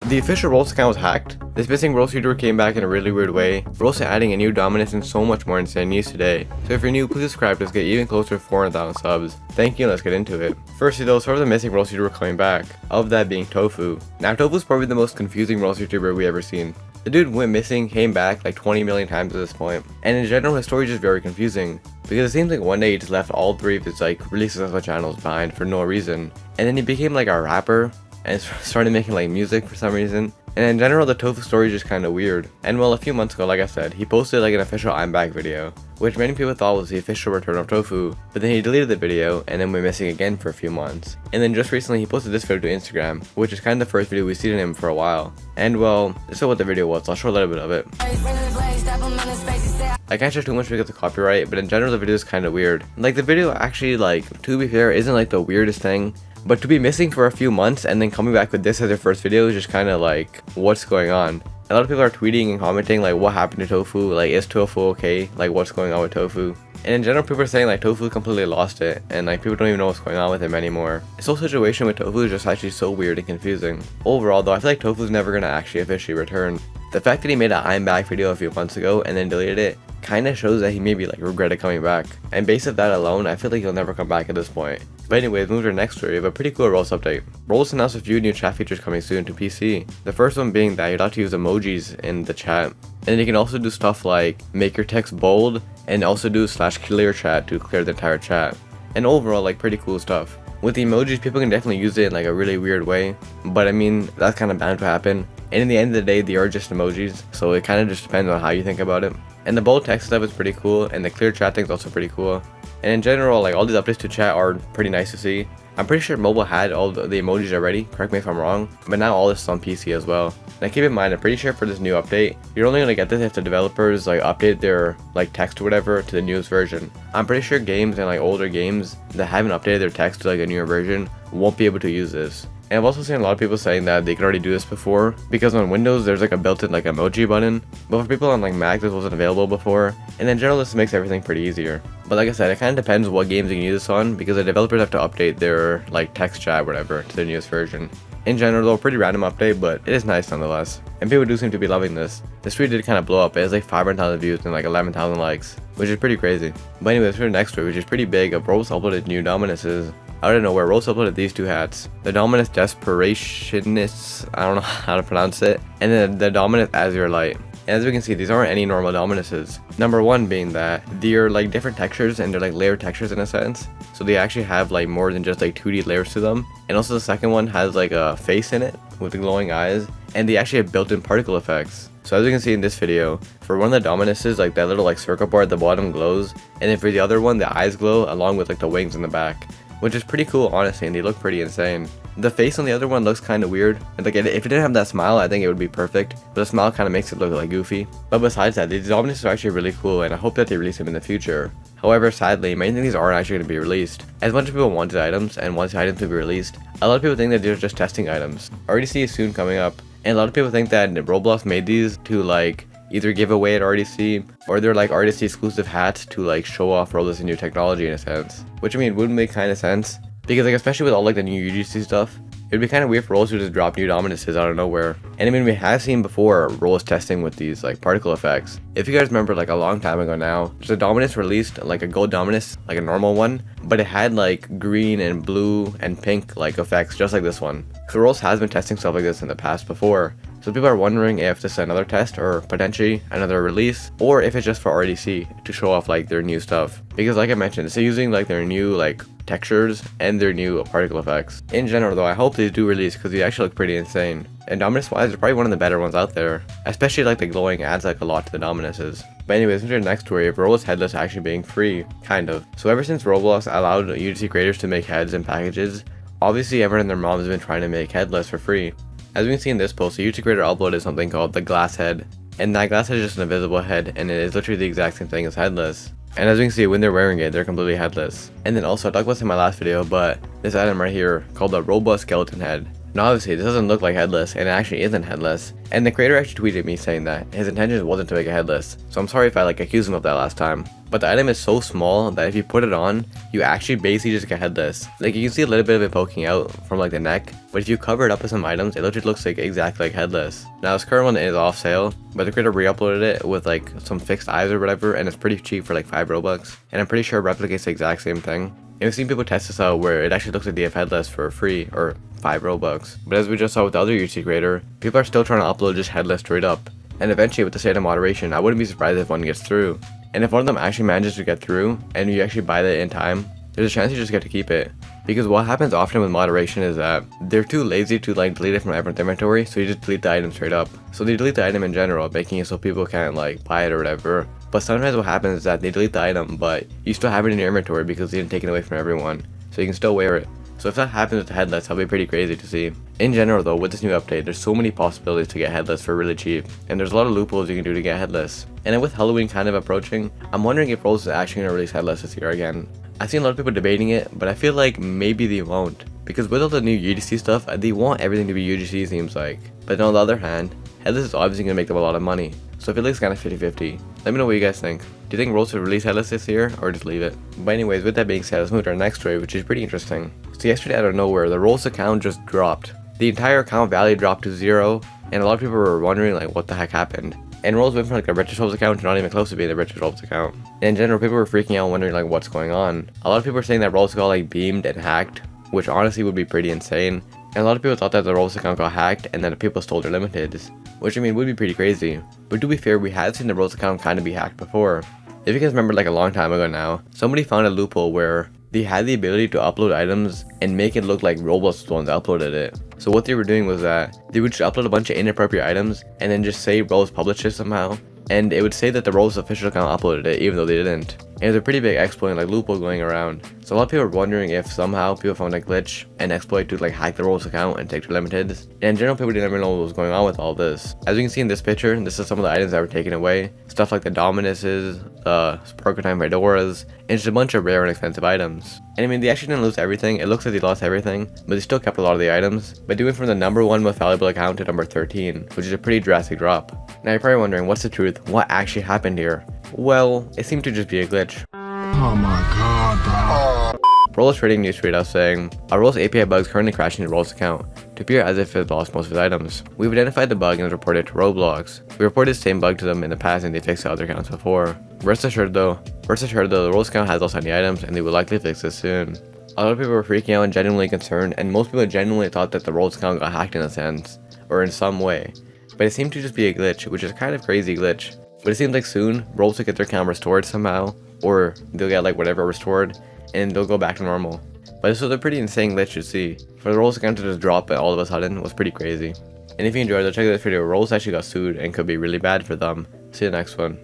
The official Roblox account was hacked. This missing Roblox YouTuber came back in a really weird way. Roblox adding a new Dominus and so much more insane news today. So if you're new, please subscribe to get even closer to 400,000 subs. Thank you, and let's get into it. Firstly though, sort of the missing Roblox YouTuber coming back. Of that being Tofuu. Now Tofu's probably the most confusing Roblox YouTuber we ever seen. The dude went missing, came back like 20 million times at this point. And in general, his story is just very confusing. Because it seems like one day he just left all three of his like really successful channels behind for no reason. And then he became like a rapper and started making like music for some reason. And in general, the Tofuu story is just kind of weird. And well, a few months ago, like I said, he posted like an official I'm back video, which many people thought was the official return of Tofuu, but then he deleted the video and then went missing again for a few months. And then just recently he posted this video to Instagram, which is kind of the first video we've seen of him for a while. And well, this is what the video was, so I'll show a little bit of it. I can't show too much because of copyright, but in general the video is kind of weird. Like the video actually, like, to be fair, isn't like the weirdest thing. But to be missing for a few months and then coming back with this as their first video is just kind of like, what's going on? A lot of people are tweeting and commenting like, what happened to Tofuu? Like, is Tofuu okay? Like, what's going on with Tofuu? And in general, people are saying like Tofuu completely lost it and like people don't even know what's going on with him anymore. This whole situation with Tofuu is just actually so weird and confusing. Overall though, I feel like Tofuu's never gonna actually officially return. The fact that he made an I'm back video a few months ago and then deleted it kinda shows that he maybe like regretted coming back. And based on that alone, I feel like he'll never come back at this point. But anyways, moving to our next story, we have a pretty cool Roblox update. Roblox announced a few new chat features coming soon to PC. The first one being that you're allowed to use emojis in the chat. And then you can also do stuff like make your text bold and also do /clear chat to clear the entire chat. And overall, like, pretty cool stuff. With the emojis, people can definitely use it in like a really weird way, but I mean, that's kind of bound to happen. And in the end of the day, they are just emojis, so it kind of just depends on how you think about it. And the bold text stuff is pretty cool, and the clear chat thing is also pretty cool. And in general, like, all these updates to chat are pretty nice to see. I'm pretty sure mobile had all the emojis already, correct me if I'm wrong, but now all this is on PC as well. Now keep in mind, I'm pretty sure for this new update, you're only going to get this if the developers like update their like text or whatever to the newest version. I'm pretty sure games and like older games that haven't updated their text to like a newer version won't be able to use this. And I've also seen a lot of people saying that they could already do this before, because on Windows there's like a built-in like emoji button, but for people on like Mac this wasn't available before, and in general this makes everything pretty easier. But like I said, it kind of depends what games you can use this on, because the developers have to update their like text chat or whatever to the newest version. In general though, pretty random update, but it is nice nonetheless. And people do seem to be loving this. This tweet did kind of blow up. It has like 500,000 views and like 11,000 likes, which is pretty crazy. But anyways, for the next story, which is pretty big, Roblox uploaded new Dominuses. Out of nowhere, Roblox uploaded these two hats. The Dominus Desperationists, I don't know how to pronounce it, and then the Dominus Azure Light. And as we can see, these aren't any normal Dominuses. Number one being that they're like different textures and they're like layered textures in a sense. So they actually have like more than just like 2D layers to them. And also the second one has like a face in it with the glowing eyes. And they actually have built-in particle effects. So as you can see in this video, for one of the Dominuses, like that little like circle bar at the bottom glows. And then for the other one, the eyes glow along with like the wings in the back, which is pretty cool honestly, and they look pretty insane. The face on the other one looks kind of weird, and like if it didn't have that smile, I think it would be perfect, but the smile kind of makes it look like goofy. But besides that, these Dominus are actually really cool, and I hope that they release them in the future. However, sadly, many of these aren't actually going to be released. As much as people wanted items and want items to be released, a lot of people think that they're just testing items. RDC is soon coming up, and a lot of people think that Roblox made these to like either give away at RDC, or they're like RDC exclusive hats to like show off Roblox's new technology in a sense. Which I mean would make kind of sense, because like especially with all like the new UGC stuff, it'd be kind of weird for Roblox to just drop new Dominuses out of nowhere. And I mean, we have seen before Roblox testing with these like particle effects. If you guys remember, like a long time ago now, there's a Dominus released, like a gold Dominus, like a normal one, but it had like green and blue and pink like effects just like this one. So Roblox has been testing stuff like this in the past before. So people are wondering if this is another test or potentially another release, or if it's just for RDC to show off like their new stuff. Because like I mentioned, it's using like their new like textures and their new particle effects. In general though, I hope they do release because they actually look pretty insane. And Dominus wise, they're probably one of the better ones out there. Especially like the glowing adds like a lot to the Dominuses. But anyways, into the next story of Roblox Headless actually being free, kind of. So ever since Roblox allowed UGC creators to make heads and packages, obviously everyone and their mom has been trying to make Headless for free. As we can see in this post, a YouTube creator uploaded something called the glass head. And that glass head is just an invisible head, and it is literally the exact same thing as headless. And as we can see, when they're wearing it, they're completely headless. And then also, I talked about this in my last video, but this item right here, called the robust skeleton head. Now obviously, this doesn't look like headless, and it actually isn't headless. And the creator actually tweeted me saying that his intention wasn't to make it headless. So I'm sorry if I like accused him of that last time. but the item is so small that if you put it on, you actually basically just get headless. Like you can see a little bit of it poking out from like the neck, but if you cover it up with some items, it literally looks like exactly like headless. Now this current one is off sale, but the creator re-uploaded it with like some fixed eyes or whatever, and it's pretty cheap for like 5 Robux, and I'm pretty sure it replicates the exact same thing. And we've seen people test this out where it actually looks like they have headless for free or 5 Robux. But as we just saw with the other YouTube creator, people are still trying to upload just headless straight up. And eventually with the state of moderation, I wouldn't be surprised if one gets through. And if one of them actually manages to get through, and you actually buy that in time, there's a chance you just get to keep it. Because what happens often with moderation is that they're too lazy to like delete it from everyone's inventory, so you just delete the item straight up. So they delete the item in general, making it so people can't like buy it or whatever. But sometimes what happens is that they delete the item, but you still have it in your inventory because they didn't take it away from everyone. So you can still wear it. So if that happens with the headless, that'll be pretty crazy to see. In general though, with this new update, there's so many possibilities to get headless for really cheap. And there's a lot of loopholes you can do to get headless. And then with Halloween kind of approaching, I'm wondering if Roblox is actually going to release headless this year again. I've seen a lot of people debating it, but I feel like maybe they won't. Because with all the new UGC stuff, they want everything to be UGC seems like. But on the other hand, headless is obviously going to make them a lot of money. So I feel like it's kind of 50-50. Let me know what you guys think. Do you think Roblox will release headless this year, or just leave it? But anyways, with that being said, let's move to our next story, which is pretty interesting. So yesterday out of nowhere, the Roblox account just dropped. The entire account value dropped to 0, and a lot of people were wondering like what the heck happened. And Roblox went from like the richest Roblox account to not even close to being the richest Roblox account. And in general, people were freaking out wondering like what's going on. A lot of people were saying that Roblox got like beamed and hacked, which honestly would be pretty insane. And a lot of people thought that the Roblox account got hacked and that the people stole their limiteds, which I mean would be pretty crazy. But to be fair, we had seen the Roblox account kind of be hacked before. If you guys remember like a long time ago now, somebody found a loophole where they had the ability to upload items and make it look like Roblox was the one that uploaded it. So what they were doing was that they would just upload a bunch of inappropriate items and then just say Roblox published it somehow, and it would say that the Roblox official account uploaded it even though they didn't. And it was a pretty big exploit and like loophole going around. So a lot of people were wondering if somehow people found a glitch and exploit to like hack the Roblox account and take their limiteds. And in general, people didn't ever know what was going on with all this. As you can see in this picture, this is some of the items that were taken away. Stuff like the Dominuses, the Sparkle Time Fedoras, and just a bunch of rare and expensive items. And I mean, they actually didn't lose everything. It looks like they lost everything, but they still kept a lot of the items. But they went from the #1 most valuable account to number 13, which is a pretty drastic drop. Now you're probably wondering, what's the truth? What actually happened here? Well, it seemed to just be a glitch. Oh my god, bro. Roblox Trading News tweeted out saying, "A Roblox API bug is currently crashing the Roblox account to appear as if it lost most of its items. We've identified the bug and reported it to Roblox. We reported the same bug to them in the past and they fixed other accounts before. Rest assured though, the Roblox account has lost any items and they will likely fix this soon." A lot of people were freaking out and genuinely concerned, and most people genuinely thought that the Roblox account got hacked in a sense, or in some way. But it seemed to just be a glitch, which is kind of crazy glitch. But it seems like soon, Roblox will get their account restored somehow, or they'll get like whatever restored, and they'll go back to normal. But this was a pretty insane glitch to see. For the Roblox account to just drop all of a sudden was pretty crazy. And if you enjoyed, check out this video. Roblox actually got sued and could be really bad for them. See you next one.